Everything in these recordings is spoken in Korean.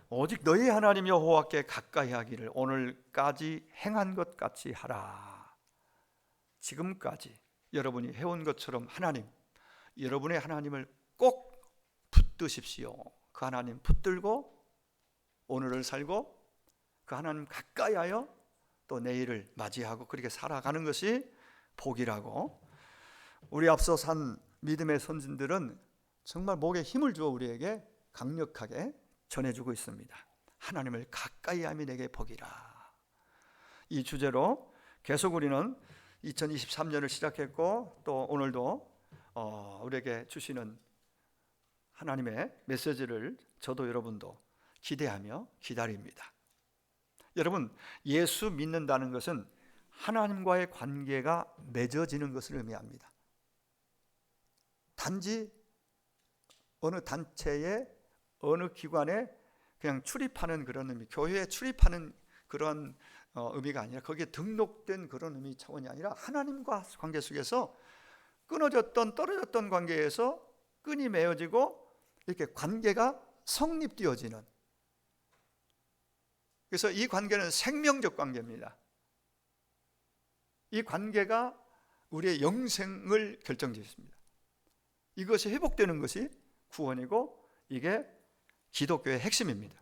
오직 너희 하나님 여호와께 가까이 하기를 오늘까지 행한 것 같이 하라. 지금까지 여러분이 해온 것처럼 여러분의 하나님을 꼭 붙드십시오. 그 하나님 붙들고 오늘을 살고 그 하나님 가까이 하여 또 내일을 맞이하고 그렇게 살아가는 것이 복이라고, 우리 앞서 산 믿음의 선진들은 정말 목에 힘을 주어 우리에게 강력하게 전해주고 있습니다. 하나님을 가까이 함이 내게 복이라. 이 주제로 계속 우리는 2023년을 시작했고 또 오늘도 우리에게 주시는 하나님의 메시지를 저도 여러분도 기대하며 기다립니다. 여러분, 예수 믿는다는 것은 하나님과의 관계가 맺어지는 것을 의미합니다. 단지 어느 단체에 어느 기관에 그냥 출입하는 그런 의미, 교회에 출입하는 그런 의미가 아니라 거기에 등록된 그런 의미 차원이 아니라 하나님과 관계 속에서 끊어졌던 떨어졌던 관계에서 끈이 맺어지고 이렇게 관계가 성립되어지는, 그래서 이 관계는 생명적 관계입니다. 이 관계가 우리의 영생을 결정짓습니다. 이것이 회복되는 것이 구원이고 이게 기독교의 핵심입니다.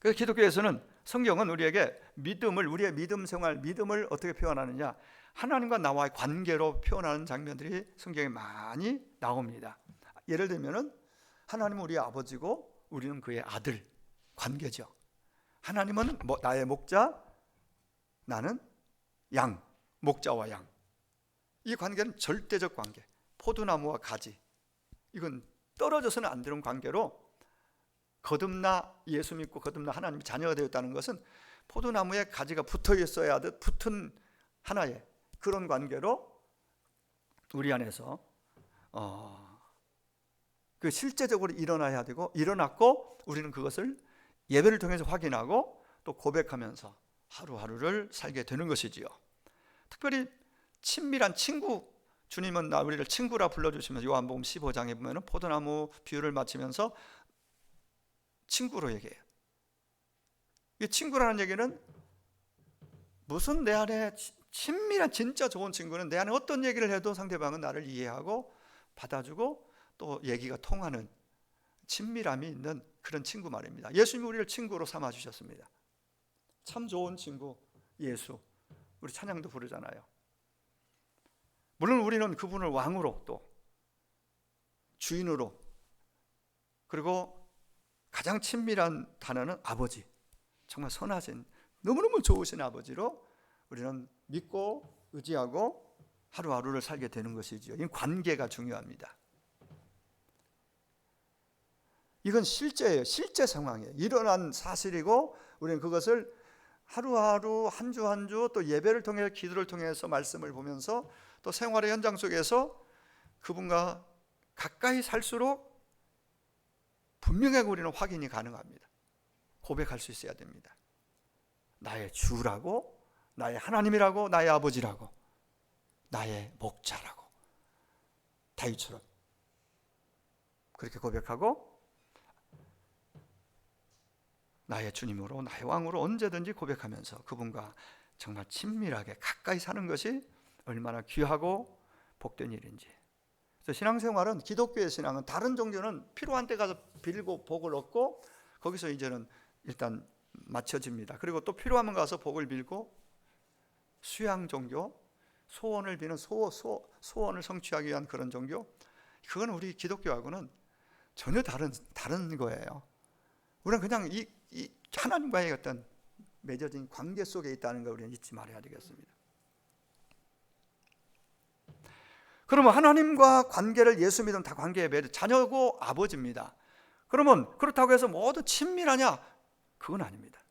그래서 기독교에서는, 성경은 우리에게 믿음을, 우리의 믿음 생활, 믿음을 어떻게 표현하느냐, 하나님과 나와의 관계로 표현하는 장면들이 성경에 많이 나옵니다. 예를 들면은 하나님은 우리의 아버지고 우리는 그의 아들, 관계죠. 하나님은 나의 목자, 나는 양, 목자와 양. 이 관계는 절대적 관계, 포도나무와 가지, 이건 떨어져서는 안 되는 관계로, 거듭나 예수 믿고 거듭나 하나님의 자녀가 되었다는 것은 포도나무에 가지가 붙어 있어야 하듯 붙은 하나의 그런 관계로 우리 안에서 그 실제적으로 일어나야 되고, 일어났고 우리는 그것을 예배를 통해서 확인하고 또 고백하면서 하루하루를 살게 되는 것이지요. 특별히 친밀한 친구, 주님은 우리를 친구라 불러주시면서 요한복음 15장에 보면 포도나무 비유를 마치면서 친구로 얘기해요. 이 친구라는 얘기는 무슨 내 안에 친밀한 진짜 좋은 친구는 내 안에 어떤 얘기를 해도 상대방은 나를 이해하고 받아주고 또 얘기가 통하는 친밀함이 있는 그런 친구 말입니다. 예수님이 우리를 친구로 삼아 주셨습니다. 참 좋은 친구 예수, 우리 찬양도 부르잖아요. 물론 우리는 그분을 왕으로 또 주인으로, 그리고 가장 친밀한 단어는 아버지, 정말 선하신 너무너무 좋으신 아버지로 우리는 믿고 의지하고 하루하루를 살게 되는 것이지요. 이 관계가 중요합니다. 이건 실제예요. 실제 상황이에요. 일어난 사실이고 우리는 그것을 하루하루 한 주 한 주 또 예배를 통해 기도를 통해서 말씀을 보면서 또 생활의 현장 속에서 그분과 가까이 살수록 분명하게 우리는 확인이 가능합니다. 고백할 수 있어야 됩니다. 나의 주라고, 나의 하나님이라고, 나의 아버지라고, 나의 목자라고, 다윗처럼 그렇게 고백하고 나의 주님으로, 나의 왕으로 언제든지 고백하면서 그분과 정말 친밀하게 가까이 사는 것이 얼마나 귀하고 복된 일인지. 그래서 신앙생활은, 기독교의 신앙은, 다른 종교는 필요한 때 가서 빌고 복을 얻고 거기서 이제는 일단 마쳐집니다. 그리고 또 필요하면 가서 복을 빌고 수양 종교, 소원을 비는 소원을 성취하기 위한 그런 종교, 그건 우리 기독교하고는 전혀 다른 거예요. 우리는 그냥 이 하나님과의 어떤 맺어진 관계 속에 있다는 걸 우리는 잊지 말아야 되겠습니다. 그러면 하나님과 관계를, 예수 믿으면 다 관계에 맺어 자녀고 아버지입니다. 그러면 그렇다고 해서 모두 친밀하냐? 그건 아닙니다.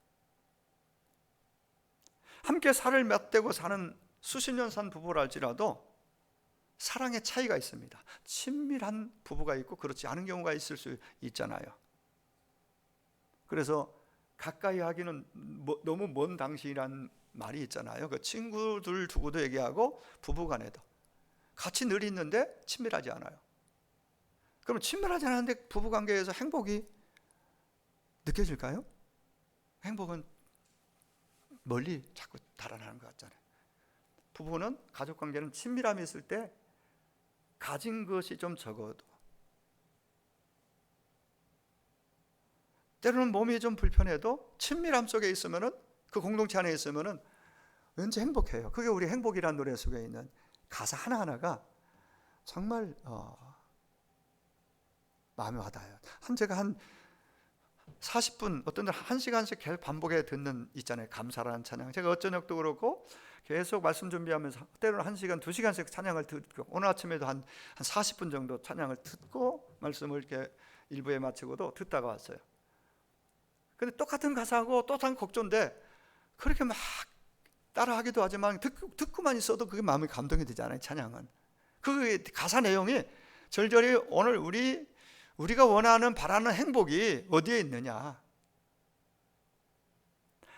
함께 살을 맞대고 사는 수십 년 산 부부라 할지라도 사랑의 차이가 있습니다. 친밀한 부부가 있고 그렇지 않은 경우가 있을 수 있잖아요. 그래서 가까이 하기는 너무 먼 당신이란 말이 있잖아요. 그 친구들 두고도 얘기하고 부부간에도 같이 늘 있는데 친밀하지 않아요. 그럼 친밀하지 않은데 부부관계에서 행복이 느껴질까요? 행복은 멀리 자꾸 달아나는 것 같잖아요. 부부는, 가족관계는 친밀함이 있을 때 가진 것이 좀 적어도, 때로는 몸이 좀 불편해도 친밀함 속에 있으면은, 그 공동체 안에 있으면은 왠지 행복해요. 그게 우리 행복이라는 노래 속에 있는 가사 하나하나가 정말 마음에 와닿아요. 제가 한 40분, 어떤 날 1시간씩 계속 반복해 듣는 있잖아요. 감사라는 찬양. 제가 어저녁도 그렇고 계속 말씀 준비하면서 때로는 1시간, 2시간씩 찬양을 듣고, 오늘 아침에도 한 40분 정도 찬양을 듣고 말씀을 이렇게 일부에 마치고도 듣다가 왔어요. 근데 똑같은 가사하고 똑같은 곡조인데 그렇게 막 따라하기도 하지만 듣고만 있어도 그게 마음이 감동이 되잖아요. 찬양은 그 가사 내용이 절절히 오늘 우리가 원하는, 바라는 행복이 어디에 있느냐,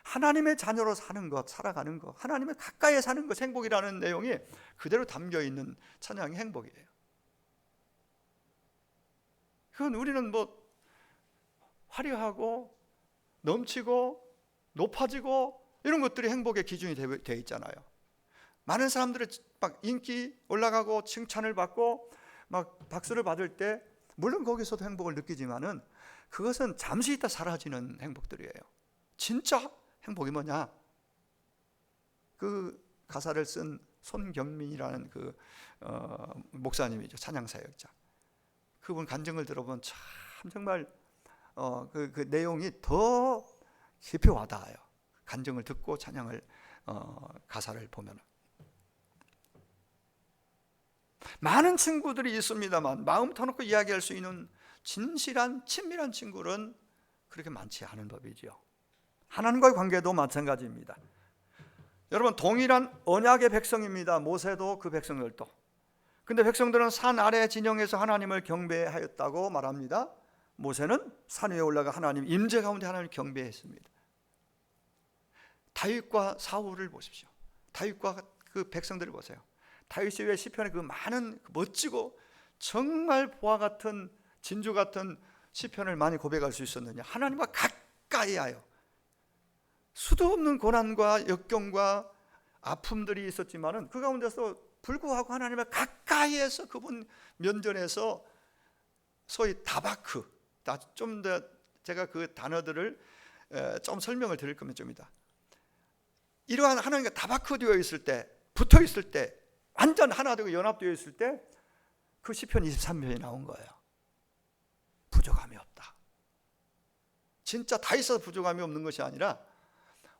하나님의 자녀로 사는 것, 살아가는 것, 하나님의 가까이에 사는 것, 행복이라는 내용이 그대로 담겨있는 찬양이 행복이에요. 그건 우리는 뭐 화려하고 넘치고 높아지고 이런 것들이 행복의 기준이 되어 있잖아요. 많은 사람들의 막 인기 올라가고 칭찬을 받고 막 박수를 받을 때 물론 거기서도 행복을 느끼지만은 그것은 잠시 있다 사라지는 행복들이에요. 진짜 행복이 뭐냐? 그 가사를 쓴 손경민이라는 그 목사님이죠. 찬양 사역자. 그분 간증을 들어보면 참 정말 그 내용이 더 깊이 와닿아요. 간증을 듣고 찬양을 가사를 보면. 많은 친구들이 있습니다만 마음 터놓고 이야기할 수 있는 진실한 친밀한 친구는 그렇게 많지 않은 법이죠. 하나님과의 관계도 마찬가지입니다. 여러분, 동일한 언약의 백성입니다. 모세도 그 백성들도. 근데 백성들은 산 아래 진영에서 하나님을 경배하였다고 말합니다. 모세는 산 위에 올라가 하나님 임재 가운데 하나님을 경배했습니다. 다윗과 사울을 보십시오. 다윗과 그 백성들을 보세요. 다윗이 왜 시편에 그 많은 멋지고 정말 보화 같은, 진주 같은 시편을 많이 고백할 수 있었느냐? 하나님과 가까이 하여. 수도 없는 고난과 역경과 아픔들이 있었지만은 그 가운데서 불구하고 하나님을 가까이에서 그분 면전에서 소위 다바크, 좀 더 제가 그 단어들을 좀 설명을 드릴 겁니다. 좀 이따. 이러한 하나님과 다바크 되어 있을 때, 붙어 있을 때, 완전 하나 되고 연합되어 있을 때 그 시편 23편이 나온 거예요. 부족함이 없다. 진짜 다 있어서 부족함이 없는 것이 아니라,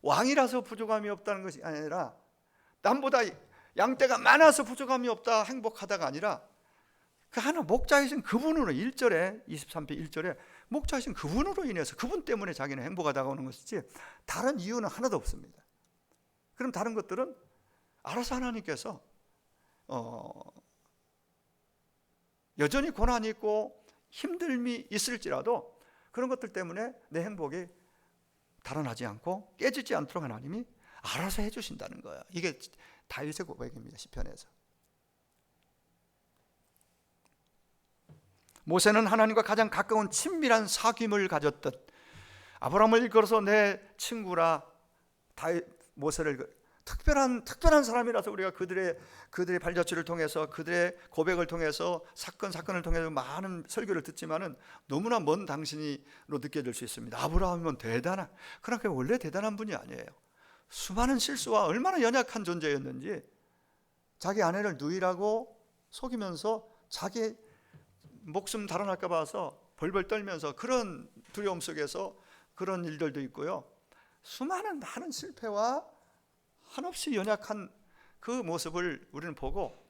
왕이라서 부족함이 없다는 것이 아니라, 남보다 양떼가 많아서 부족함이 없다, 행복하다가 아니라, 그 하나 목자이신 그분으로, 1절에 23편 1절에 목자이신 그분으로 인해서, 그분 때문에 자기는 행복하다고 하는 것이지 다른 이유는 하나도 없습니다. 그럼 다른 것들은 알아서 하나님께서 여전히 고난이 있고 힘듦이 있을지라도 그런 것들 때문에 내 행복이 달아나지 않고 깨지지 않도록 하나님이 알아서 해주신다는 거예요. 이게 다윗의 고백입니다. 시편에서. 모세는 하나님과 가장 가까운 친밀한 사귐을 가졌듯, 아브라함을 이끌어서 내 친구라 모세를 특별한 사람이라서 우리가 그들의 발자취를 통해서, 그들의 고백을 통해서, 사건을 통해서 많은 설교를 듣지만은 너무나 먼 당신으로 느껴질 수 있습니다. 아브라함은 그러나 원래 대단한 분이 아니에요. 수많은 실수와 얼마나 연약한 존재였는지 자기 아내를 누이라고 속이면서 자기 목숨 달아날까 봐서 벌벌 떨면서 그런 두려움 속에서 그런 일들도 있고요. 수많은 많은 실패와 한없이 연약한 그 모습을 우리는 보고,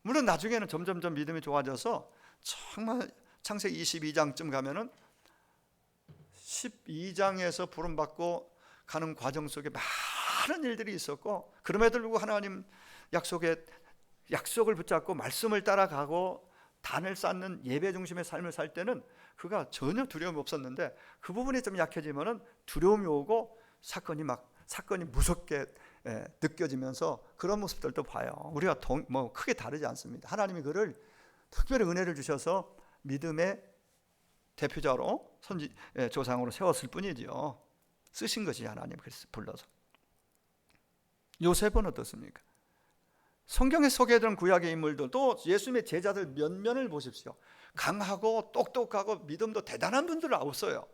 물론 나중에는 점점점 믿음이 좋아져서 정말 창세기 22장쯤 가면은 12장에서 부름받고 가는 과정 속에 많은 일들이 있었고, 그럼에도 불구하고 하나님 약속을 붙잡고 말씀을 따라가고 단을 쌓는 예배 중심의 삶을 살 때는 그가 전혀 두려움이 없었는데, 그 부분이 좀 약해지면은 두려움이 오고 사건이 무섭게 느껴지면서 그런 모습들도 봐요. 우리가 크게 다르지 않습니다. 하나님이 그를 특별히 은혜를 주셔서 믿음의 대표자로 조상으로 세웠을 뿐이지요. 쓰신 것이 하나님 그래서 불러서. 요셉은 어떻습니까? 성경에 소개되는 구약의 인물들도 예수님의 제자들 면면을 보십시오. 강하고 똑똑하고 믿음도 대단한 분들을 없어요.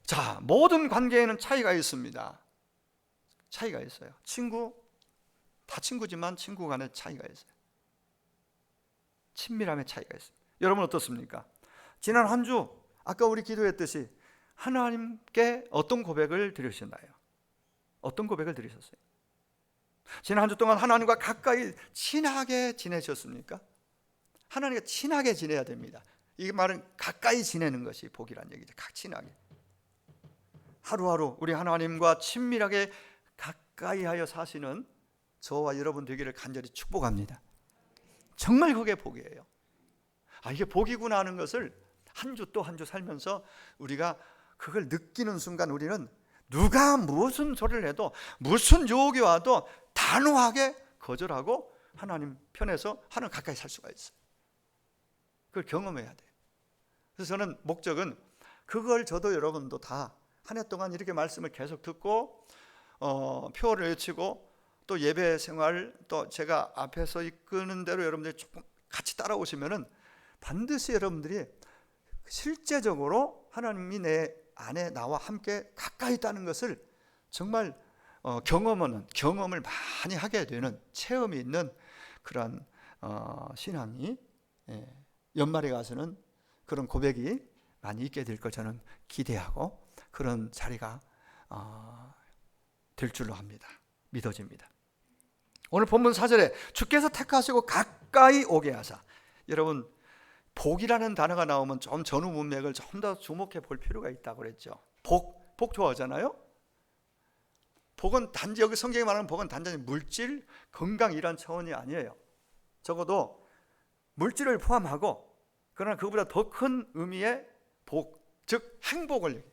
자, 모든 관계에는 차이가 있습니다. 차이가 있어요. 다 친구지만 친구 간에 차이가 있어요. 친밀함의 차이가 있어요. 여러분 어떻습니까? 지난 한 주 아까 우리 기도했듯이 하나님께 어떤 고백을 드리셨나요? 어떤 고백을 드리셨어요? 지난 한 주 동안 하나님과 가까이 친하게 지내셨습니까? 하나님과 친하게 지내야 됩니다. 이 말은 가까이 지내는 것이 복이란 얘기죠. 친하게. 하루하루 우리 하나님과 친밀하게 가까이 하여 사시는 저와 여러분 되기를 간절히 축복합니다. 정말 그게 복이에요. 이게 복이구나 하는 것을 한 주 또 한 주 살면서 우리가 그걸 느끼는 순간 우리는 누가 무슨 소리를 해도 무슨 유혹이 와도 단호하게 거절하고 하나님 편에서 하나님 가까이 살 수가 있어요. 그걸 경험해야 돼요. 그래서 저는 목적은 그걸 저도 여러분도 다 한 해 동안 이렇게 말씀을 계속 듣고 표를 외치고 또 예배 생활 또 제가 앞에서 이끄는 대로 여러분들이 조금 같이 따라오시면은 반드시 여러분들이 실제적으로 하나님이 내 안에 나와 함께 가까이 있다는 것을 정말 경험을 많이 하게 되는 체험이 있는 그런 신앙이 연말에 가서는 그런 고백이 많이 있게 될 걸 저는 기대하고 그런 자리가 될 줄로 합니다. 믿어집니다. 오늘 본문 4절에 주께서 택하시고 가까이 오게 하사. 여러분 복이라는 단어가 나오면 좀 전후 문맥을 좀 더 주목해 볼 필요가 있다고 그랬죠. 복 좋아하잖아요. 복은 단지 여기 성경에 말하는 복은 단지 물질, 건강 이런 차원이 아니에요. 적어도 물질을 포함하고 그러나 그보다 더 큰 의미의 복, 즉 행복을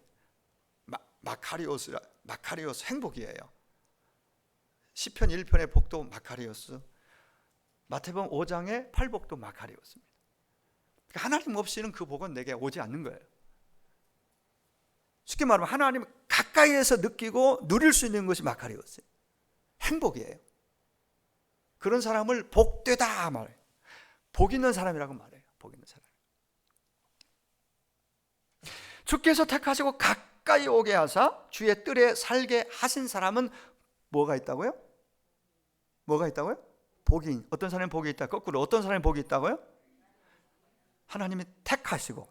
마카리오스 행복이에요. 시편 1편의 복도 마카리오스, 마태복음 5장의 팔복도 마카리오스입니다. 하나님 없이는 그 복은 내게 오지 않는 거예요. 쉽게 말하면 하나님 가까이에서 느끼고 누릴 수 있는 것이 마카리오스예요. 행복이에요. 그런 사람을 복되다 말해요. 복 있는 사람이라고 말해요. 복 있는 사람. 주께서 택하시고 가까이 오게 하사 주의 뜰에 살게 하신 사람은 뭐가 있다고요? 뭐가 있다고요? 복이. 어떤 사람이 복이 있다. 거꾸로 어떤 사람이 복이 있다고요? 하나님이 택하시고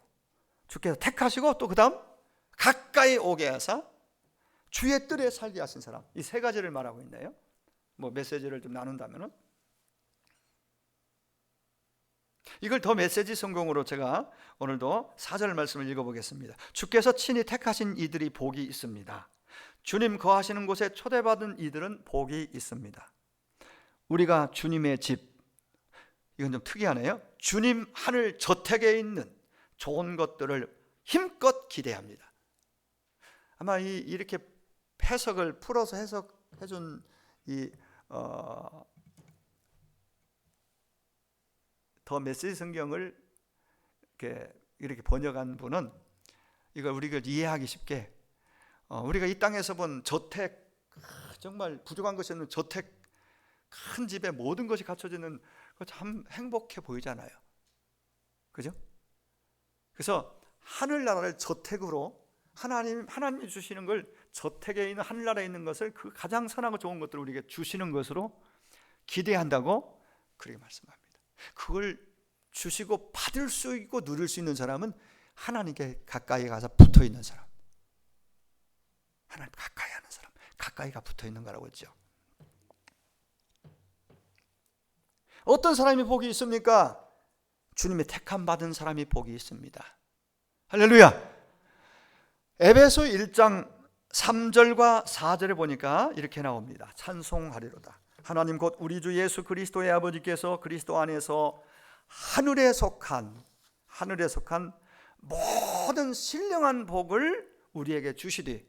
주께서 택하시고 또 그 다음 가까이 오게 하사 주의 뜰에 살게 하신 사람. 이 세 가지를 말하고 있네요. 메시지를 좀 나눈다면은 이걸 더 메시지 성공으로 제가 오늘도 4절 말씀을 읽어보겠습니다. 주께서 친히 택하신 이들이 복이 있습니다. 주님 거하시는 곳에 초대받은 이들은 복이 있습니다. 우리가 주님의 집, 이건 좀 특이하네요. 주님 하늘 저택에 있는 좋은 것들을 힘껏 기대합니다. 아마 이렇게 해석을 풀어서 해석해준 더 메시지 성경을 이렇게 번역한 분은 이걸 우리가 이해하기 쉽게 우리가 이 땅에서 본 저택, 정말 부족한 것이 없는 저택, 큰 집에 모든 것이 갖춰져 있는 참 행복해 보이잖아요. 그죠? 그래서 하늘나라를 저택으로 하나님이 주시는 걸 저택에 있는 하늘나라에 있는 것을 그 가장 선하고 좋은 것들을 우리에게 주시는 것으로 기대한다고 그렇게 말씀합니다. 그걸 주시고 받을 수 있고 누릴 수 있는 사람은 하나님께 가까이 가서 붙어 있는 사람, 하나님 가까이 하는 사람, 가까이가 붙어 있는 거라고 했죠. 어떤 사람이 복이 있습니까? 주님의 택함 받은 사람이 복이 있습니다. 할렐루야. 에베소 1장 3절과 4절에 보니까 이렇게 나옵니다. 찬송하리로다. 하나님 곧 우리 주 예수 그리스도의 아버지께서 그리스도 안에서 하늘에 속한 모든 신령한 복을 우리에게 주시되,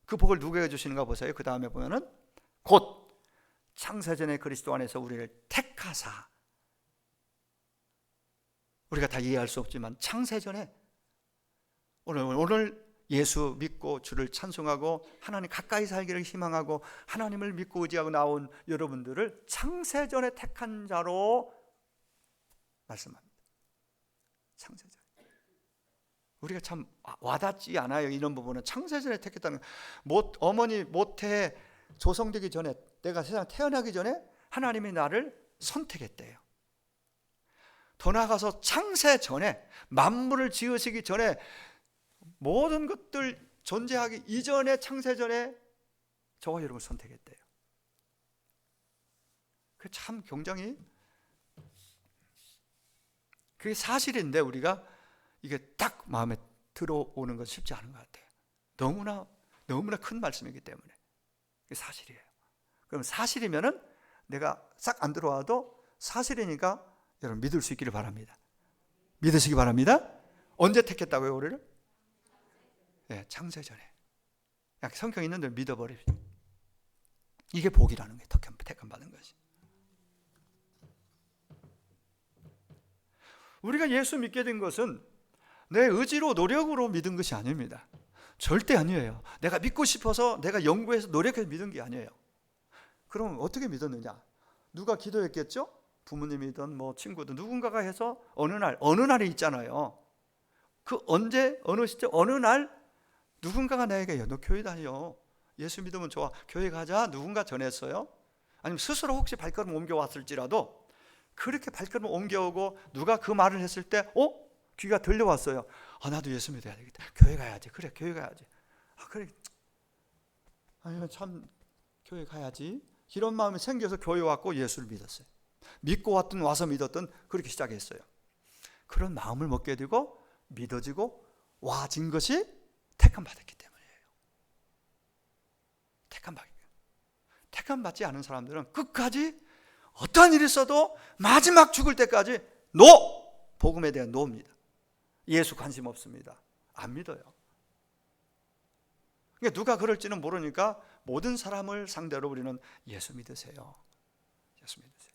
그 복을 누구에게 주시는가 보세요. 그 다음에 보면은 곧 창세전에 그리스도 안에서 우리를 택하사, 우리가 다 이해할 수 없지만 창세전에 오늘 예수 믿고 주를 찬송하고 하나님 가까이 살기를 희망하고 하나님을 믿고 의지하고 나온 여러분들을 창세전에 택한 자로 말씀합니다. 창세전. 우리가 참 와닿지 않아요. 이런 부분은 창세전에 택했다는, 어머니 모태에 조성되기 전에, 내가 세상 태어나기 전에 하나님이 나를 선택했대요. 더 나아가서 창세전에, 만물을 지으시기 전에, 모든 것들 존재하기 이전에, 창세전에 저와 여러분을 선택했대요. 그 참 굉장히, 그게 사실인데 우리가 이게 딱 마음에 들어오는 건 쉽지 않은 것 같아요. 너무나 큰 말씀이기 때문에. 그게 사실이에요. 그럼 사실이면은 내가 싹 안 들어와도 사실이니까 여러분 믿을 수 있기를 바랍니다. 믿으시기 바랍니다. 언제 택했다고요, 우리를? 네, 창세전에. 성경 있는 대로 믿어버립시다. 이게 복이라는 거예요. 택함 받은 것이. 우리가 예수 믿게 된 것은 내 의지로 노력으로 믿은 것이 아닙니다. 절대 아니에요. 내가 믿고 싶어서 내가 연구해서 노력해서 믿은 게 아니에요. 그럼 어떻게 믿었느냐? 누가 기도했겠죠? 부모님이든 뭐 친구든 누군가가 해서 어느 날이 있잖아요. 그 언제, 어느 시점, 어느 날 누군가가 나에게 너 교회 다녀, 예수 믿으면 좋아, 교회 가자, 누군가 전했어요. 아니면 스스로 혹시 발걸음 옮겨왔을지라도 그렇게 발걸음을 옮겨오고 누가 그 말을 했을 때 귀가 들려왔어요. 나도 예수 믿어야 되겠다. 교회 가야지. 그래, 교회 가야지. 그래. 아니면 참 교회 가야지. 이런 마음이 생겨서 교회 왔고 예수를 믿었어요. 믿고 왔든 와서 믿었든 그렇게 시작했어요. 그런 마음을 먹게 되고 믿어지고 와진 것이 택함 받았기 때문이에요. 택함 받지 않은 사람들은 끝까지 어떠한 일이 있어도 마지막 죽을 때까지 복음에 대한 노입니다. 예수 관심 없습니다. 안 믿어요. 그러니까 누가 그럴지는 모르니까 모든 사람을 상대로 우리는 예수 믿으세요. 예수 믿으세요.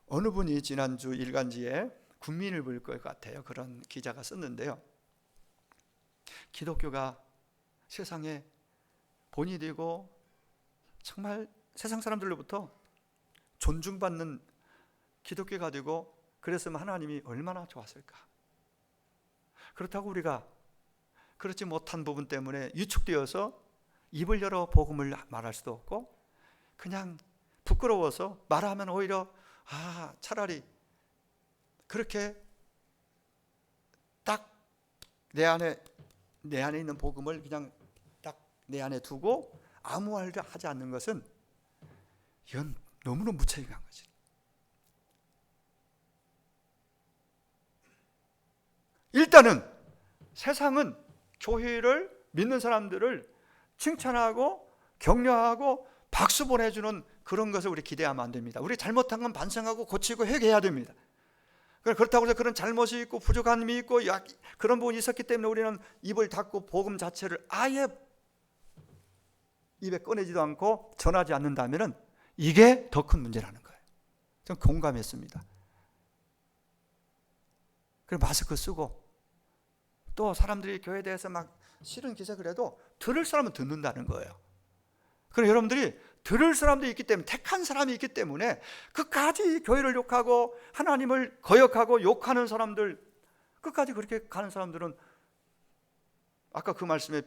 어느 분이 지난주 일간지에 국민일보일 것 같아요. 그런 기자가 썼는데요. 기독교가 세상에 본이 되고 정말 세상 사람들로부터 존중받는 기독교가 되고 그랬으면 하나님이 얼마나 좋았을까. 그렇다고 우리가 그렇지 못한 부분 때문에 위축되어서 입을 열어 복음을 말할 수도 없고 그냥 부끄러워서 말하면 오히려 차라리 그렇게 딱 내 안에 있는 복음을 그냥 딱 내 안에 두고 아무 말도 하지 않는 것은 이건 너무나 무책임한 거지. 일단은 세상은 교회를 믿는 사람들을 칭찬하고 격려하고 박수 보내주는 그런 것을 우리 기대하면 안 됩니다. 우리 잘못한 건 반성하고 고치고 회개해야 됩니다. 그렇다고 해서 그런 잘못이 있고 부족함이 있고 그런 부분이 있었기 때문에 우리는 입을 닫고 복음 자체를 아예 입에 꺼내지도 않고 전하지 않는다면 이게 더 큰 문제라는 거예요. 좀 공감했습니다. 그리고 마스크 쓰고 또 사람들이 교회에 대해서 막 싫은 기색을 해도 들을 사람은 듣는다는 거예요. 그럼 여러분들이 들을 사람도 있기 때문에, 택한 사람이 있기 때문에 끝까지 교회를 욕하고 하나님을 거역하고 욕하는 사람들, 끝까지 그렇게 가는 사람들은 아까 그 말씀의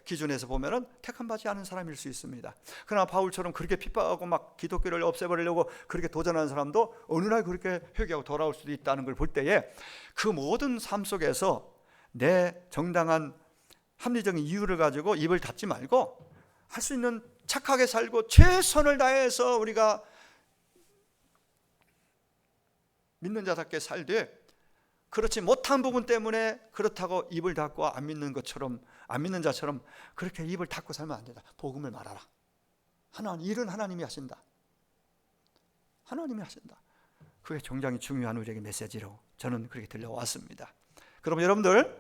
기준에서 보면은 택함받지 않은 사람일 수 있습니다. 그러나 바울처럼 그렇게 핍박하고 막 기독교를 없애버리려고 그렇게 도전하는 사람도 어느 날 그렇게 회개하고 돌아올 수도 있다는 걸 볼 때에 그 모든 삶 속에서 내 정당한 합리적인 이유를 가지고 입을 닫지 말고 할 수 있는 착하게 살고 최선을 다해서 우리가 믿는 자답게 살되 그렇지 못한 부분 때문에 그렇다고 입을 닫고 안 믿는 것처럼, 안 믿는 자처럼 그렇게 입을 닫고 살면 안 된다. 복음을 말하라. 일은 하나님이 하신다. 하나님이 하신다. 그게 굉장히 중요한 우리에게 메시지로 저는 그렇게 들려왔습니다. 그럼 여러분들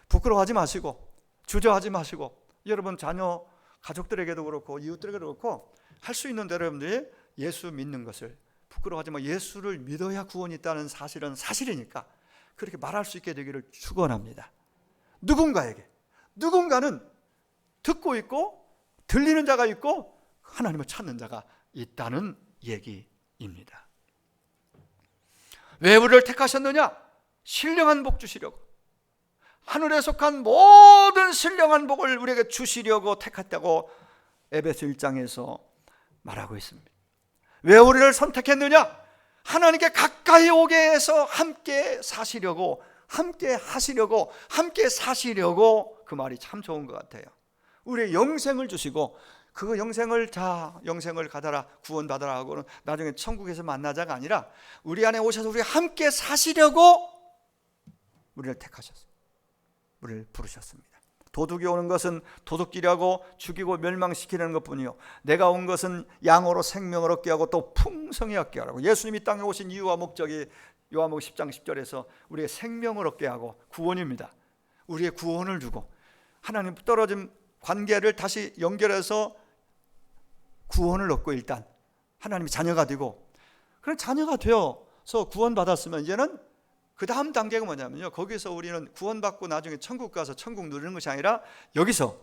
부끄러워하지 마시고 주저하지 마시고, 여러분 자녀 가족들에게도 그렇고 이웃들에게도 그렇고 할 수 있는 대로 여러분들이 예수 믿는 것을 부끄러워하지 마. 예수를 믿어야 구원이 있다는 사실은 사실이니까 그렇게 말할 수 있게 되기를 축원합니다. 누군가는 듣고 있고 들리는 자가 있고 하나님을 찾는 자가 있다는 얘기입니다. 왜 우리를 택하셨느냐? 신령한 복 주시려고, 하늘에 속한 모든 신령한 복을 우리에게 주시려고 택했다고 에베소 1장에서 말하고 있습니다. 왜 우리를 선택했느냐? 하나님께 가까이 오게 해서 함께 사시려고, 함께 하시려고, 함께 사시려고. 그 말이 참 좋은 것 같아요. 우리의 영생을 주시고, 그 영생을 영생을 가다라 구원받아라 하고는 나중에 천국에서 만나자가 아니라 우리 안에 오셔서 우리가 함께 사시려고 우리를 택하셨어요. 우리를 부르셨습니다. 도둑이 오는 것은 도둑질하고 죽이고 멸망시키는 것뿐이요, 내가 온 것은 양으로 생명을 얻게 하고 또 풍성히 얻게 하라고. 예수님이 땅에 오신 이유와 목적이 요한복음 10장 10절에서 우리의 생명을 얻게 하고 구원입니다. 우리의 구원을 주고 하나님 떨어진 관계를 다시 연결해서 구원을 얻고, 일단 하나님이 자녀가 되고, 그런 자녀가 되어서 구원받았으면 이제는 그 다음 단계가 뭐냐면요, 거기서 우리는 구원받고 나중에 천국 가서 천국 누리는 것이 아니라 여기서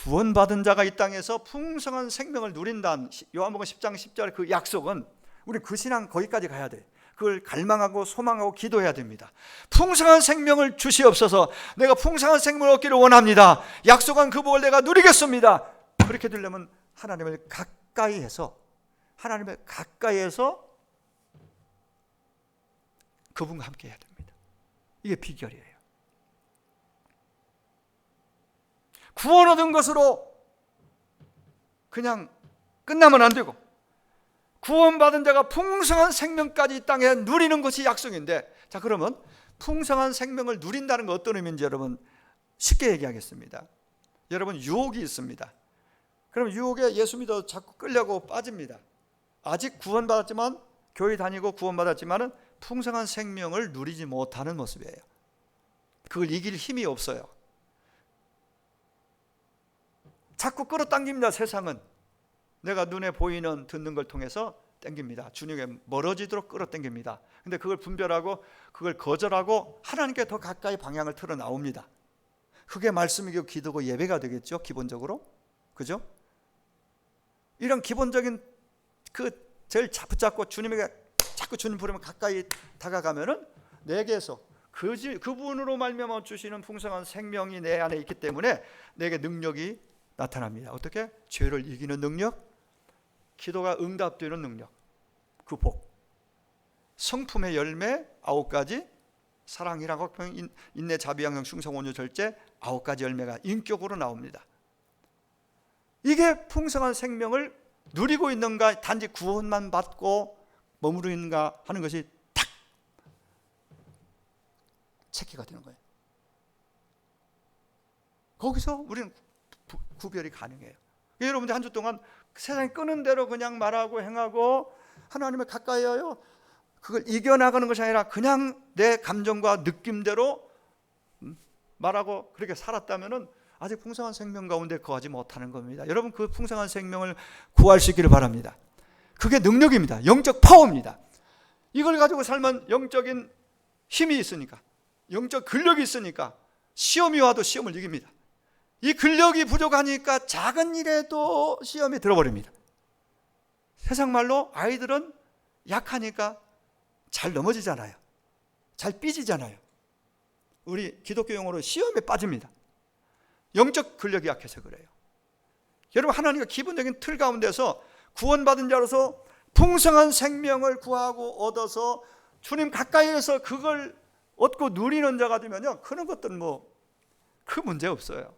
구원받은 자가 이 땅에서 풍성한 생명을 누린다는 요한복음 10장 10절 그 약속은 우리 그 신앙 거기까지 가야 돼. 그걸 갈망하고 소망하고 기도해야 됩니다. 풍성한 생명을 주시옵소서. 내가 풍성한 생명을 얻기를 원합니다. 약속한 그 복을 내가 누리겠습니다. 그렇게 되려면 하나님을 가까이 해서 그분과 함께 해야 됩니다. 이게 비결이에요. 구원 얻은 것으로 그냥 끝나면 안 되고, 구원받은 자가 풍성한 생명까지 이 땅에 누리는 것이 약속인데, 자, 그러면 풍성한 생명을 누린다는 건 어떤 의미인지 여러분 쉽게 얘기하겠습니다. 여러분, 유혹이 있습니다. 그럼 유혹에 예수 믿어 자꾸 끌려고 빠집니다. 아직 구원받았지만, 교회 다니고 구원받았지만은 풍성한 생명을 누리지 못하는 모습이에요. 그걸 이길 힘이 없어요. 자꾸 끌어당깁니다. 세상은 내가 눈에 보이는 듣는 걸 통해서 당깁니다. 주님에게 멀어지도록 끌어당깁니다. 근데 그걸 분별하고 그걸 거절하고 하나님께 더 가까이 방향을 틀어 나옵니다. 그게 말씀이고 기도고 예배가 되겠죠, 기본적으로. 그죠? 이런 기본적인 그 제일 붙잡고 주님에게 자꾸 주님 부르면 가까이 다가가면은 내게서 그분으로 말미암아 주시는 풍성한 생명이 내 안에 있기 때문에 내게 능력이 나타납니다. 어떻게? 죄를 이기는 능력, 기도가 응답되는 능력, 그 복, 성품의 열매 9가지, 사랑이랑 화평, 인내, 자비, 양형, 충성, 온유, 절제 9가지 열매가 인격으로 나옵니다. 이게 풍성한 생명을 누리고 있는가, 단지 구원만 받고 머무르는가 하는 것이 탁 체크가 되는 거예요. 거기서 우리는 구별이 가능해요. 여러분들 한 주 동안 세상에 끄는 대로 그냥 말하고 행하고 하나님을 가까이 하여 그걸 이겨나가는 것이 아니라 그냥 내 감정과 느낌대로 말하고 그렇게 살았다면 아직 풍성한 생명 가운데 거하지 못하는 겁니다. 여러분, 그 풍성한 생명을 구할 수 있기를 바랍니다. 그게 능력입니다. 영적 파워입니다. 이걸 가지고 살면 영적인 힘이 있으니까, 영적 근력이 있으니까 시험이 와도 시험을 이깁니다. 이 근력이 부족하니까 작은 일에도 시험에 들어버립니다. 세상 말로 아이들은 약하니까 잘 넘어지잖아요. 잘 삐지잖아요. 우리 기독교 용어로 시험에 빠집니다. 영적 근력이 약해서 그래요. 여러분, 하나님과 기본적인 틀 가운데서 구원받은 자로서 풍성한 생명을 구하고 얻어서 주님 가까이에서 그걸 얻고 누리는 자가 되면요, 그런 것들은 그 문제 없어요.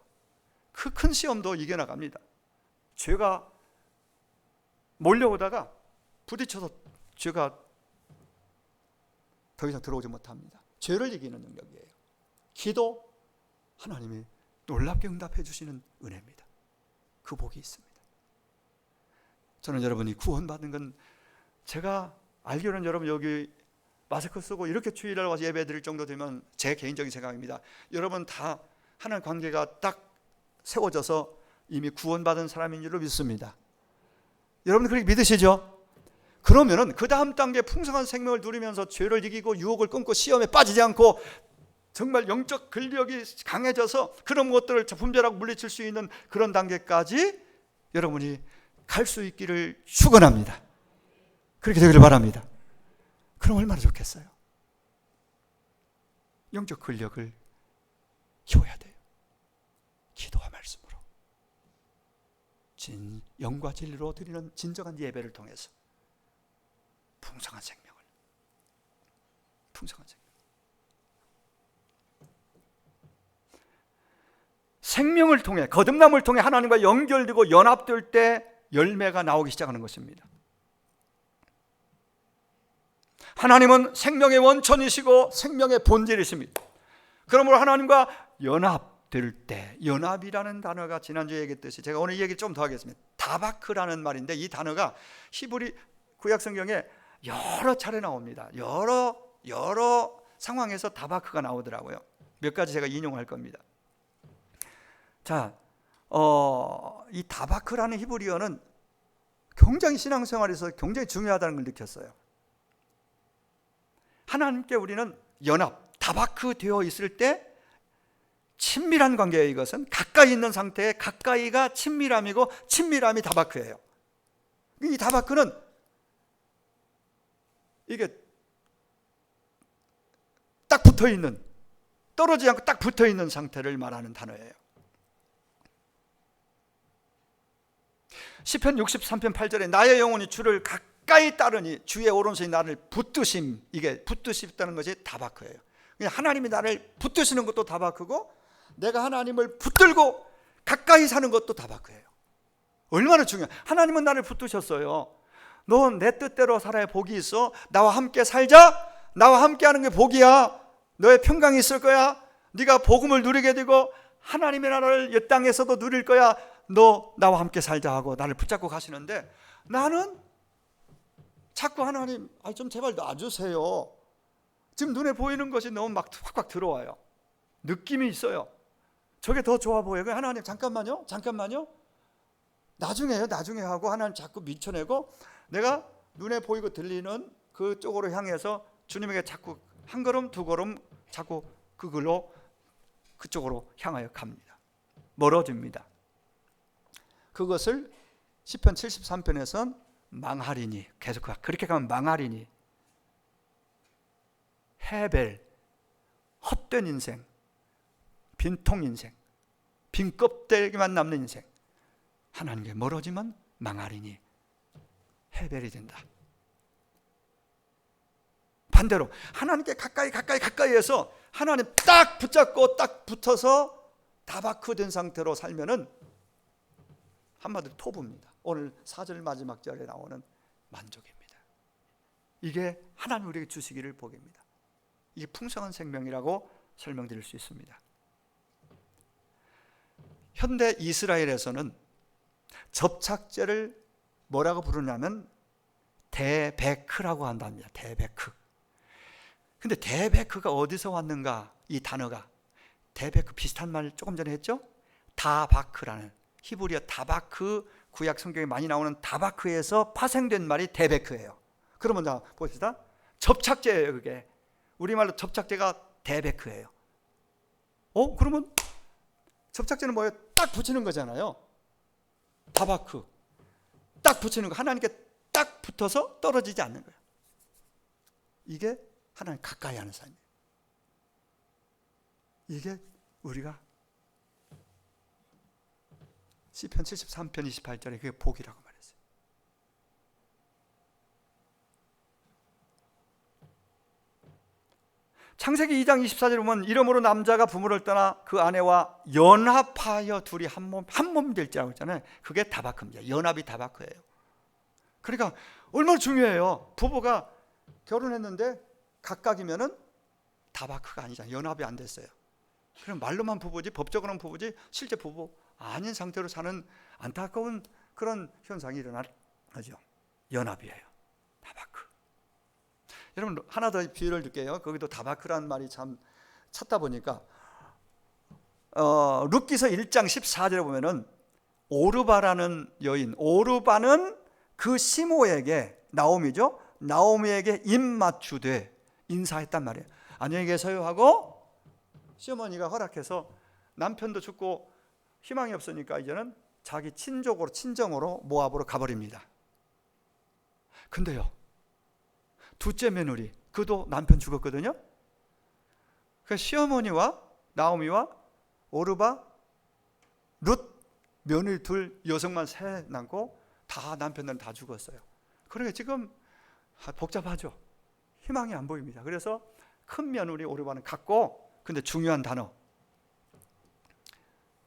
그 큰 시험도 이겨나갑니다. 죄가 몰려오다가 부딪혀서 죄가 더 이상 들어오지 못합니다. 죄를 이기는 능력이에요. 기도, 하나님이 놀랍게 응답해 주시는 은혜입니다. 그 복이 있습니다. 저는 여러분이 구원받는 건, 제가 알기로는 여러분 여기 마스크 쓰고 이렇게 주일날 와서 예배 드릴 정도 되면 제 개인적인 생각입니다. 여러분 다 하나님 관계가 딱 세워져서 이미 구원받은 사람인 줄로 믿습니다. 여러분 그렇게 믿으시죠? 그러면은 그 다음 단계 풍성한 생명을 누리면서 죄를 이기고 유혹을 끊고 시험에 빠지지 않고 정말 영적 근력이 강해져서 그런 것들을 분별하고 물리칠 수 있는 그런 단계까지 여러분이 갈 수 있기를 축원합니다. 그렇게 되기를 바랍니다. 그럼 얼마나 좋겠어요? 영적 근력을 키워야 돼요. 기도와 말씀으로, 영과 진리로 드리는 진정한 예배를 통해서 풍성한 생명을 생명을 통해, 거듭남을 통해 하나님과 연결되고 연합될 때 열매가 나오기 시작하는 것입니다. 하나님은 생명의 원천이시고 생명의 본질이십니다. 그러므로 하나님과 연합될 때, 연합이라는 단어가 지난주에 얘기했듯이 제가 오늘 이 얘기를 좀 더 하겠습니다. 다바크라는 말인데 이 단어가 히브리 구약성경에 여러 차례 나옵니다. 여러 상황에서 다바크가 나오더라고요. 몇 가지 제가 인용할 겁니다. 자, 이 다바크라는 히브리어는 굉장히 신앙생활에서 굉장히 중요하다는 걸 느꼈어요. 하나님께 우리는 연합, 다바크 되어 있을 때 친밀한 관계예요. 이것은 가까이 있는 상태에 가까이가 친밀함이고 친밀함이 다바크예요. 이 다바크는 이게 딱 붙어있는, 떨어지지 않고 딱 붙어있는 상태를 말하는 단어예요. 시편 63편 8절에 나의 영혼이 주를 가까이 따르니 주의 오른손이 나를 붙드심, 이게 붙드시다는 것이 다바크예요. 하나님이 나를 붙드시는 것도 다바크고 내가 하나님을 붙들고 가까이 사는 것도 다바크예요. 얼마나 중요해. 하나님은 나를 붙드셨어요. 너 내 뜻대로 살아야 복이 있어. 나와 함께 살자. 나와 함께 하는 게 복이야. 너의 평강이 있을 거야. 네가 복음을 누리게 되고 하나님의 나라를 이 땅에서도 누릴 거야. 너 나와 함께 살자 하고 나를 붙잡고 가시는데 나는 자꾸 하나님 좀 제발 놔주세요. 지금 눈에 보이는 것이 너무 막 확확 들어와요. 느낌이 있어요. 저게 더 좋아 보여요. 하나님 잠깐만요. 나중에 하고 하나님 자꾸 밀쳐내고 내가 눈에 보이고 들리는 그쪽으로 향해서 주님에게 자꾸 한 걸음 두 걸음 자꾸 그쪽으로 향하여 갑니다. 멀어집니다. 그것을 시편 73편에서는 망하리니, 계속 그렇게 가면 망하리니, 해벨, 헛된 인생, 빈통 인생, 빈 껍데기만 남는 인생, 하나님께 멀어지면 망하리니 해벨이 된다. 반대로 하나님께 가까이 해서 하나님 딱 붙잡고 딱 붙어서 다바크 된 상태로 살면은 한마디로 토부입니다. 오늘 4절 마지막 절에 나오는 만족입니다. 이게 하나님 우리에게 주시기를 복입니다. 이게 풍성한 생명이라고 설명드릴 수 있습니다. 현대 이스라엘에서는 접착제를 뭐라고 부르냐면 데베크라고 한답니다. 데베크. 근데 데베크가 어디서 왔는가? 이 단어가 데베크 비슷한 말 조금 전에 했죠? 다바크라는 히브리어 다바크, 구약 성경에 많이 나오는 다바크에서 파생된 말이 데베크예요. 그러면 자 봅시다. 접착제예요. 그게 우리말로 접착제가 데베크예요. 그러면 접착제는 뭐예요? 딱 붙이는 거잖아요. 다바크 딱 붙이는 거, 하나님께 딱 붙어서 떨어지지 않는 거예요. 이게 하나님 가까이 하는 삶이에요. 이게 우리가 시편 73편 28절에 그게 복이라고 말했어요. 창세기 2장 24절에 보면 이러므로 남자가 부모를 떠나 그 아내와 연합하여 둘이 한 몸 될지라고 했잖아요. 그게 다바크입니다. 연합이 다바크예요. 그러니까 얼마나 중요해요. 부부가 결혼했는데 각각이면은 다바크가 아니잖아요. 연합이 안 됐어요. 그럼 말로만 부부지 법적으로는 부부지 실제 부부 아닌 상태로 사는 안타까운 그런 현상이 일어나죠. 연합이에요. 다바크. 여러분 하나 더 비유를 줄게요. 거기도 다바크라는 말이 참 찾다 보니까 룻기서 1장 14절에 보면은 오르바라는 여인, 오르바는 그 시모에게, 나오미죠, 나오미에게 입맞추되 인사했단 말이에요. 안녕히 계세요 하고 시어머니가 허락해서 남편도 죽고 희망이 없으니까 이제는 자기 친족으로, 친정으로 모압으로 가버립니다. 근데요, 둘째 며느리, 그도 남편 죽었거든요. 그 시어머니와 나오미와 오르바, 룻 며느리 둘, 여성만 세 남고 다 남편들은 다 죽었어요. 그러니까 지금 복잡하죠. 희망이 안 보입니다. 그래서 큰 며느리 오르바는 갔고, 근데 중요한 단어,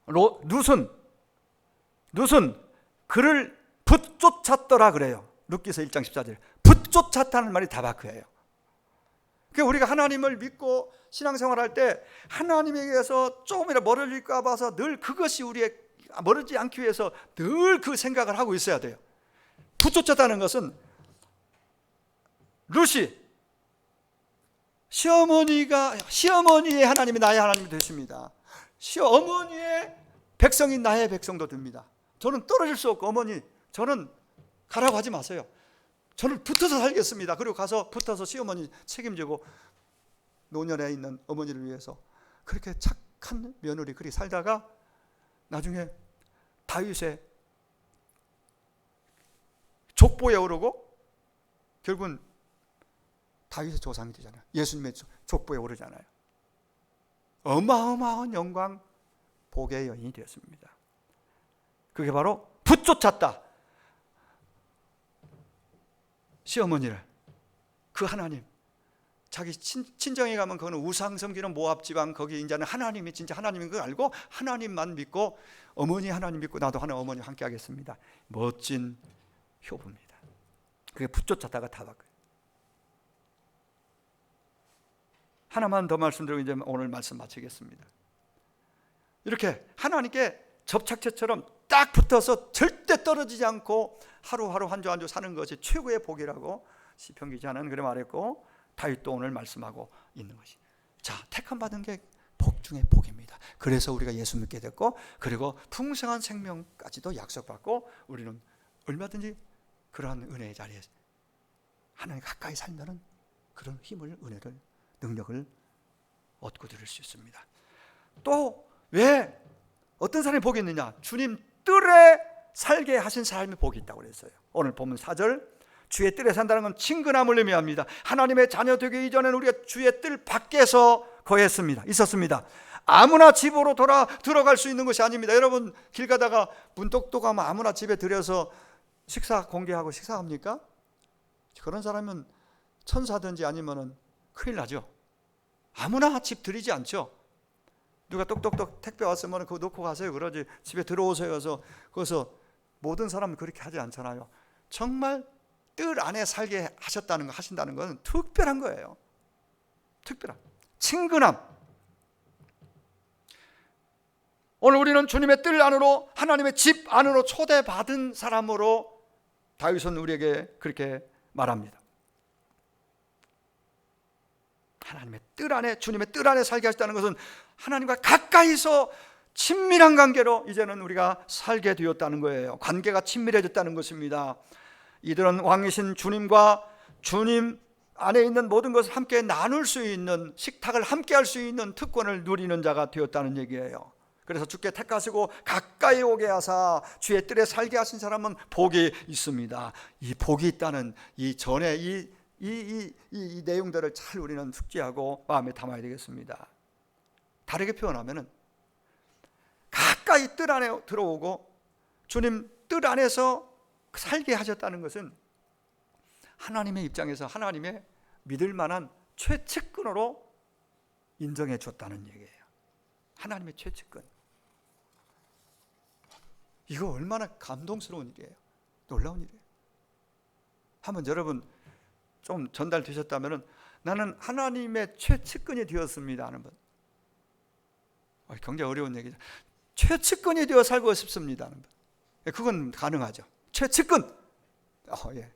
룻은 그를 붙쫓았더라 그래요. 룻기서 1장 14절. 붙쫓았다는 말이 다바크예요. 그러니까 우리가 하나님을 믿고 신앙생활할 때 하나님에게서 조금이라도 멀어질까 봐서 늘 그것이 우리의 멀어지지 않기 위해서 늘 그 생각을 하고 있어야 돼요. 붙쫓았다는 것은 룻이 시어머니의 하나님이 나의 하나님이 되십니다. 시어머니의 백성이 나의 백성도 됩니다. 저는 떨어질 수 없고, 어머니 저는 가라고 하지 마세요. 저는 붙어서 살겠습니다. 그리고 가서 붙어서 시어머니 책임지고 노년에 있는 어머니를 위해서 그렇게 착한 며느리 그리 살다가 나중에 다윗의 족보에 오르고 결국은 다윗의 조상이 되잖아요. 예수님의 족보에 오르잖아요. 어마어마한 영광, 복의 여인이 되었습니다. 그게 바로 붙쫓았다. 시어머니를, 그 하나님, 자기 친정에 가면 그거는 우상 섬기는 모압 지방, 거기 이제는 하나님이 진짜 하나님인 걸 알고 하나님만 믿고, 어머니 하나님 믿고 나도 하나 어머니 함께 하겠습니다. 멋진 효부입니다. 그게 붙쫓았다가 다 바꿔요. 하나만 더 말씀드리고 이제 오늘 말씀 마치겠습니다. 이렇게 하나님께 접착제처럼 딱 붙어서 절대 떨어지지 않고 하루하루 한 주 한 주 사는 것이 최고의 복이라고 시편 기자는 그래 말했고, 다윗도 오늘 말씀하고 있는 것이, 자, 택함 받은 게 복 중에 복입니다. 그래서 우리가 예수 믿게 됐고, 그리고 풍성한 생명까지도 약속받고, 우리는 얼마든지 그러한 은혜의 자리에 하나님 가까이 살면은 그런 힘을, 은혜를, 능력을 얻고 들을 수 있습니다. 또 왜 어떤 사람이 복이 있느냐? 주님 뜰에 살게 하신 사람이 복이 있다고 그랬어요. 오늘 보면 4절, 주의 뜰에 산다는 건 친근함을 의미합니다. 하나님의 자녀 되기 이전에는 우리가 주의 뜰 밖에서 거했습니다. 있었습니다. 아무나 집으로 들어갈 수 있는 것이 아닙니다. 여러분 길 가다가 문 똑똑하면 아무나 집에 들여서 식사 공개하고 식사합니까? 그런 사람은 천사든지 아니면은 큰일 나죠. 아무나 집 들이지 않죠. 누가 똑똑똑 택배 왔으면 그거 놓고 가세요 그러지, 집에 들어오세요 해서 거기서 모든 사람은 그렇게 하지 않잖아요. 정말 뜰 안에 살게 하신다는 것은 특별한 거예요. 특별한 친근함. 오늘 우리는 주님의 뜰 안으로, 하나님의 집 안으로 초대받은 사람으로 다윗은 우리에게 그렇게 말합니다. 하나님의 뜰 안에, 주님의 뜰 안에 살게 하셨다는 것은 하나님과 가까이서 친밀한 관계로 이제는 우리가 살게 되었다는 거예요. 관계가 친밀해졌다는 것입니다. 이들은 왕이신 주님과 주님 안에 있는 모든 것을 함께 나눌 수 있는, 식탁을 함께 할 수 있는 특권을 누리는 자가 되었다는 얘기예요. 그래서 주께 택하시고 가까이 오게 하사 주의 뜰에 살게 하신 사람은 복이 있습니다. 이 복이 있다는 이 전에 이 내용들을 잘 우리는 숙지하고 마음에 담아야 되겠습니다. 다르게 표현하면은 가까이 뜰 안에 들어오고 주님 뜰 안에서 살게 하셨다는 것은 하나님의 입장에서 하나님의 믿을 만한 최측근으로 인정해 줬다는 얘기예요. 하나님의 최측근. 이거 얼마나 감동스러운 일이에요. 놀라운 일이에요. 한번 여러분 좀 전달되셨다면 나는 하나님의 최측근이 되었습니다 하는 분. 굉장히 어려운 얘기죠. 최측근이 되어 살고 싶습니다 하는 분. 그건 가능하죠. 최측근. 예.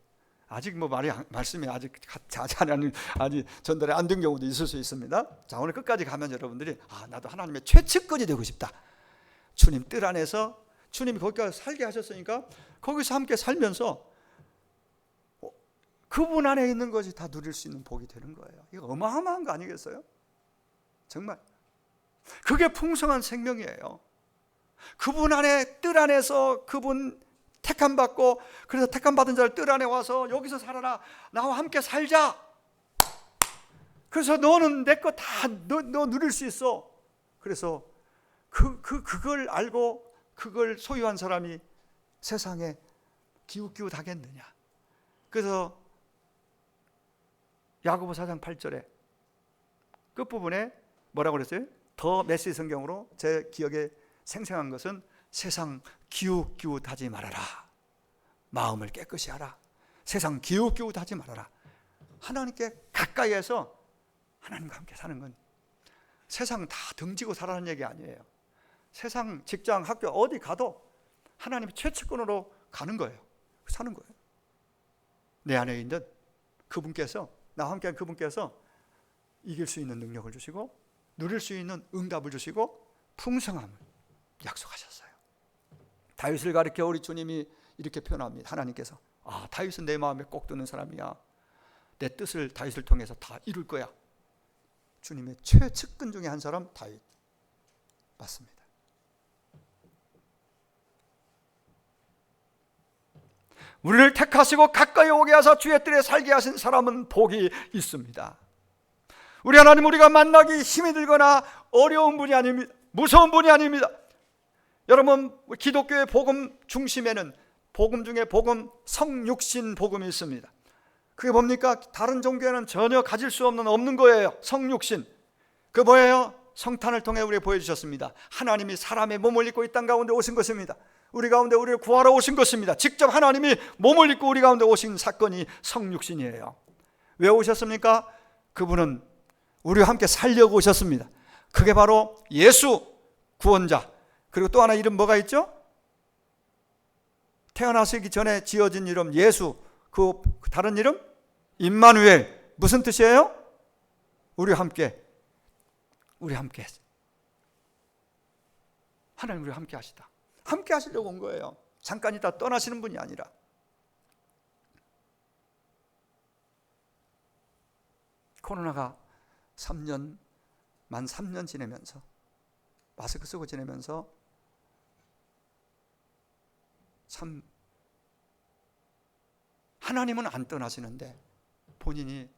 아직 뭐 말씀이 아직 자잘하는 아직 전달이 안 된 경우도 있을 수 있습니다. 자, 오늘 끝까지 가면 여러분들이 나도 하나님의 최측근이 되고 싶다. 주님 뜰 안에서 주님이 거기서 살게 하셨으니까 거기서 함께 살면서 그분 안에 있는 것이 다 누릴 수 있는 복이 되는 거예요. 이거 어마어마한 거 아니겠어요? 정말 그게 풍성한 생명이에요. 그분 안에 뜰 안에서 그분 택함 받고, 그래서 택함 받은 자를 뜰 안에 와서 여기서 살아라, 나와 함께 살자. 그래서 너는 내 거 다 너 누릴 수 있어. 그래서 그걸 알고 그걸 소유한 사람이 세상에 기웃기웃하겠느냐. 그래서 야고보 4장 8절에 끝부분에 뭐라고 그랬어요? 더 메시지 성경으로 제 기억에 생생한 것은 세상 기웃기웃하지 말아라. 마음을 깨끗이 하라. 세상 기웃기웃하지 말아라. 하나님께 가까이에서 하나님과 함께 사는 건 세상 다 등지고 살아라는 얘기 아니에요. 세상, 직장, 학교 어디 가도 하나님의 최측근으로 가는 거예요. 사는 거예요. 내 안에 있는 그분께서, 나와 함께한 그분께서 이길 수 있는 능력을 주시고 누릴 수 있는 응답을 주시고 풍성함을 약속하셨어요. 다윗을 가리켜 우리 주님이 이렇게 표현합니다. 하나님께서 다윗은 내 마음에 꼭 드는 사람이야. 내 뜻을 다윗을 통해서 다 이룰 거야. 주님의 최측근 중에 한 사람 다윗 맞습니다. 우리를 택하시고 가까이 오게 하사 주의 뜰에 살게 하신 사람은 복이 있습니다. 우리 하나님, 우리가 만나기 힘이 들거나 어려운 분이 아닙니다. 무서운 분이 아닙니다. 여러분, 기독교의 복음 중심에는 복음 중에 복음, 성육신 복음이 있습니다. 그게 뭡니까? 다른 종교에는 전혀 가질 수 없는 거예요. 성육신. 그 뭐예요? 성탄을 통해 우리에게 보여주셨습니다. 하나님이 사람의 몸을 입고 이 땅 가운데 오신 것입니다. 우리 가운데 우리를 구하러 오신 것입니다. 직접 하나님이 몸을 입고 우리 가운데 오신 사건이 성육신이에요. 왜 오셨습니까? 그분은 우리와 함께 살려고 오셨습니다. 그게 바로 예수 구원자. 그리고 또 하나 이름 뭐가 있죠? 태어나시기 전에 지어진 이름 예수. 그 다른 이름? 임마누엘. 무슨 뜻이에요? 우리와 함께. 하나님 우리와 함께 하시다. 함께 하시려고 온 거예요. 잠깐 있다 떠나시는 분이 아니라. 코로나가 만 3년 지내면서 마스크 쓰고 지내면서 참 하나님은 안 떠나시는데 본인이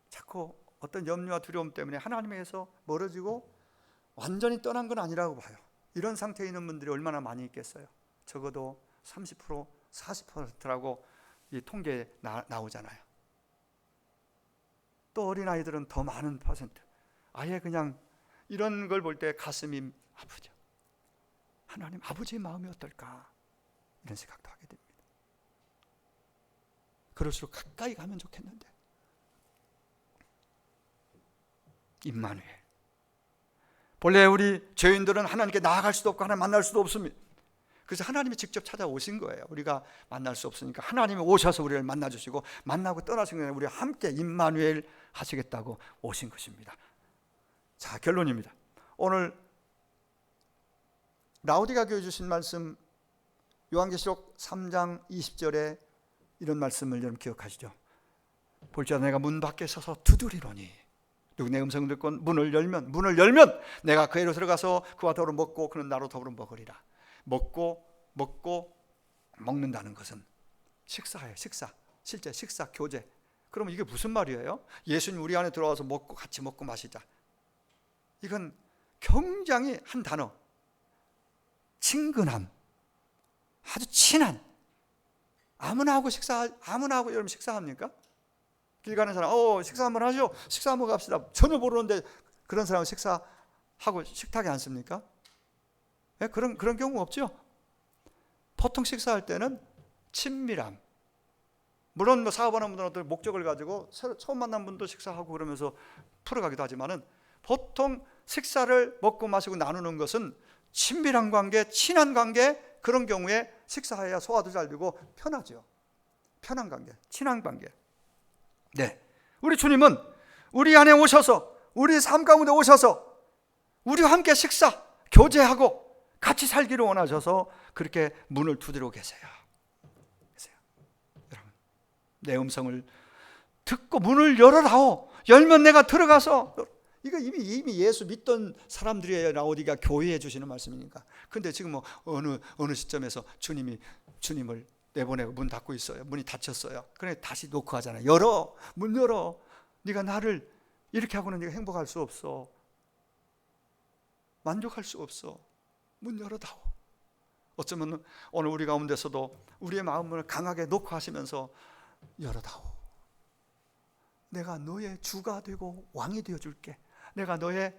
자꾸 어떤 염려와 두려움 때문에 하나님에게서 멀어지고 완전히 떠난 건 아니라고 봐요. 이런 상태에 있는 분들이 얼마나 많이 있겠어요. 적어도 30%, 40%라고 이 통계에 나오잖아요. 또 어린아이들은 더 많은 퍼센트. 아예 그냥 이런 걸 볼 때 가슴이 아프죠. 하나님 아버지의 마음이 어떨까 이런 생각도 하게 됩니다. 그럴수록 가까이 가면 좋겠는데. 임마누엘. 본래 우리 죄인들은 하나님께 나아갈 수도 없고 하나님 만날 수도 없습니다. 그래서 하나님이 직접 찾아오신 거예요. 우리가 만날 수 없으니까 하나님이 오셔서 우리를 만나주시고 만나고 떠나신 거예요. 우리와 함께 임마누엘 하시겠다고 오신 것입니다. 자, 결론입니다. 오늘 라우디가 교회 주신 말씀 요한계시록 3장 20절에 이런 말씀을 여러분 기억하시죠? 볼지어다 내가 문 밖에 서서 두드리노니 누구 내 음성을 듣고 문을 열면 내가 그에로 들어가서 그와 더불어 먹고 그는 나로 더불어 먹으리라. 먹는다는 것은 식사예요. 식사. 실제 식사, 교제. 그러면 이게 무슨 말이에요? 예수님 우리 안에 들어와서 같이 먹고 마시자. 이건 굉장히 한 단어. 친근함. 아주 친한. 아무나 하고 여러분 식사합니까? 길 가는 사람, 식사 한번 하죠. 식사 한번 갑시다. 전혀 모르는데 그런 사람은 식사하고 식탁에 앉습니까? 네? 그런 경우 없죠. 보통 식사할 때는 친밀함. 물론 뭐 사업하는 분들은 목적을 가지고 처음 만난 분도 식사하고 그러면서 풀어가기도 하지만은 보통 식사를 먹고 마시고 나누는 것은 친밀한 관계, 친한 관계, 그런 경우에 식사해야 소화도 잘 되고 편하죠. 편한 관계, 친한 관계. 네, 우리 주님은 우리 안에 오셔서, 우리 삶 가운데 오셔서 우리와 함께 식사, 교제하고 같이 살기를 원하셔서 그렇게 문을 두드리고 계세요. 여러분, 내 음성을 듣고 문을 열어다오. 열면 내가 들어가서. 이거 이미 예수 믿던 사람들이 라오디가 교회에 주시는 말씀이니까. 근데 지금 뭐 어느 시점에서 주님을 내보내고 문 닫고 있어요. 문이 닫혔어요. 그래 다시 노크하잖아요. 열어, 문 열어. 네가 나를 이렇게 하고는 네가 행복할 수 없어. 만족할 수 없어. 문 열어다오. 어쩌면 오늘 우리 가운데서도 우리의 마음을 강하게 노크하시면서 열어다오. 내가 너의 주가 되고 왕이 되어줄게. 내가 너의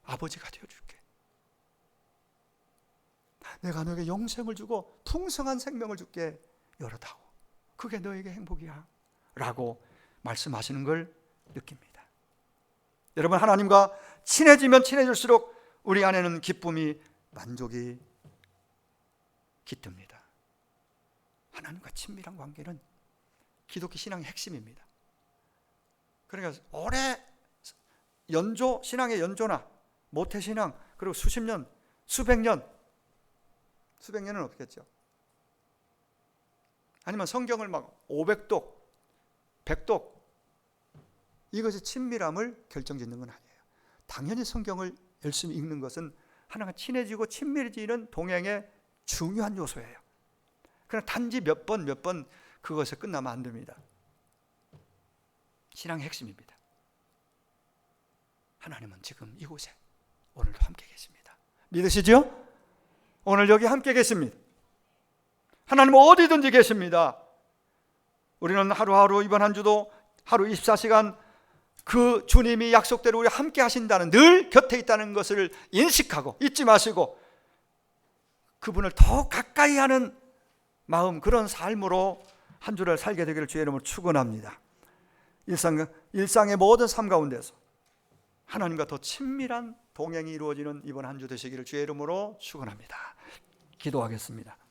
아버지가 되어줄게. 내가 너에게 영생을 주고 풍성한 생명을 줄게. 열어다오. 그게 너에게 행복이야 라고 말씀하시는 걸 느낍니다. 여러분, 하나님과 친해지면 친해질수록 우리 안에는 기쁨이, 만족이 깃듭니다. 하나님과 친밀한 관계는 기독교 신앙의 핵심입니다. 그러니까 오래 연조, 신앙의 연조나 모태신앙, 그리고 수십 년, 수백 년은 없겠죠. 아니면 성경을 막 500독, 100독, 이것이 친밀함을 결정짓는 건 아니에요. 당연히 성경을 열심히 읽는 것은 하나가 친해지고 친밀해지는 동행의 중요한 요소예요. 그러나 단지 몇 번 그것에 끝나면 안 됩니다. 신앙의 핵심입니다. 하나님은 지금 이곳에 오늘도 함께 계십니다. 믿으시죠? 오늘 여기 함께 계십니다. 하나님은 어디든지 계십니다. 우리는 하루하루 이번 한 주도 하루 24시간 그 주님이 약속대로 우리 함께 하신다는, 늘 곁에 있다는 것을 인식하고 잊지 마시고 그분을 더 가까이 하는 마음, 그런 삶으로 한 주를 살게 되기를 주의 이름으로 축원합니다. 일상의 모든 삶 가운데서 하나님과 더 친밀한 동행이 이루어지는 이번 한 주 되시기를 주의 이름으로 축원합니다. 기도하겠습니다.